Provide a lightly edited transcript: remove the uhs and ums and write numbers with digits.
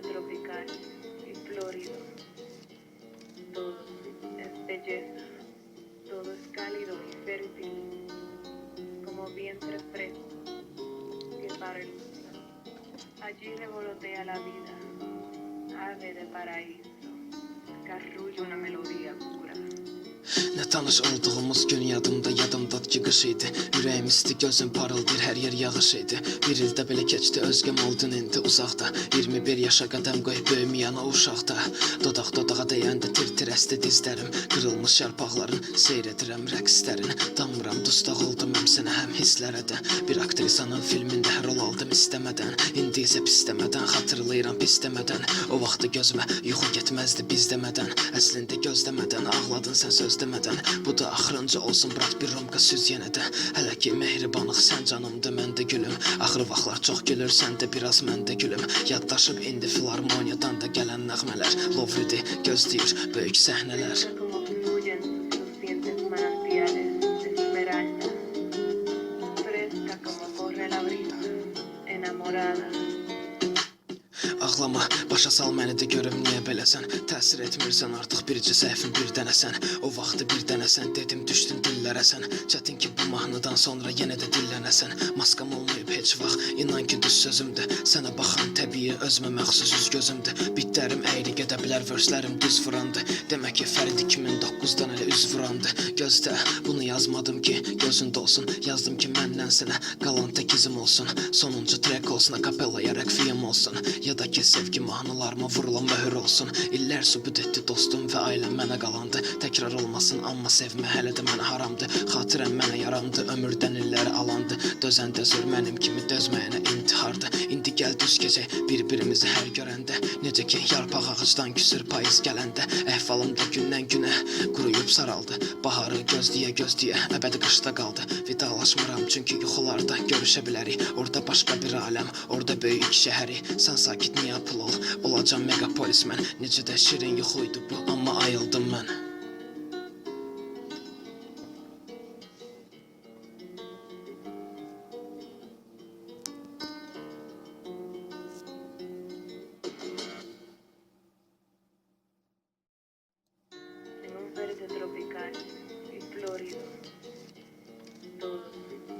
tropical y florido. Todo es belleza, todo es cálido y fértil, como vientre fresco que para el mundo. Allí revolotea la vida, ave de paraíso, que arrulla una melodía pura. Ne tanış olduğumuz gün yadımda çıkış idi. Ürəyim isti, gözüm parıldır, hər yer yağış idi. Bir ildə belə keçdi, özgəm oldun indi uzaqda. 21 yaşa qədəm qoyub böyüməyən o uşaqda. Dodaq dodağa deyəndə tir-tir əsdi dizlərim. Qırılmış yarpaqların seyr edirəm rəqslərin. Damıram, dustaq oldum həm sənə, həm hisslərə də. Bir aktrisanın filmində rol aldım istəmədən. İndi isə pisləmədən, xatırlayıram pisləmədən. O vaxtı gözümə yuxu getməzdi biz demədən. Əslində gözləmədən, ağladın sən söz demədən. Bu da axırıncı olsun, brat bir romka süz yenə də. Hələ ki mehribanlıq sən canımdır, mən də gülüm. Axır vaxtlar çox gülür, sən də biraz mən də gülüm. Yaddaşıb indi filarmoniyadan da gələn nəğmələr. Lovridi gözləyir böyük səhnələr. Como fluyen sus lucientes manantiales de esmeralda, fresca como corre la brisa, enamorada. Ağlama, başa sal məni də görüm niyə beləsən. Təsir etmirsən artıq bircə səhvin bir dənəsən. O vaxtı bir dənəsən, dedim düşdün dillərəsən. Çətin ki bu mahnıdan sonra yenə də dillənəsən. Maskam olmayıb heç vaxt, inan ki düz sözümdür. Sənə baxan təbii, özümə məxsus üz gözümdür. Bitlərim əyri gedə bilər, vörslərim düz vurandı. Demək ki Fərid 2009-dan elə üz vurandı. Gözdə, bunu yazmadım ki gözündə olsun. Yazdım ki məndən sənə qalan tək izim olsun. Sonuncu trek olsun, akapellaya rəqfiyim olsun. Ya da ki sevgi mahnılarıma vurulan möhür olsun. İllər sübut etdi dostum və ailəm mənə qalandı. Təkrar olmasın, amma sevmə hələ də mənə haramdı. Xatirəm mənə yarandı, ömürdən illəri alandı. Dözən dözür mənim kimi dözməyənə intihardı. İndi gəl düz gecək bir-birimizi hər görəndə. Necə ki yarpaq ağacdan küsür payız gələndə. Əhvalımda gündən günə quruyub saraldı. Baharı gözləyə əbədi qışda qaldı. Vidalaşmıram çünki yuxularda görüşə bilərik. Orada başqa bir aləm, orada böyük şəhəri. Sən sakit niyə pul ol, olacam megapolis mən. Necə də şirin yuxuydu bu, amma ayıldım mən.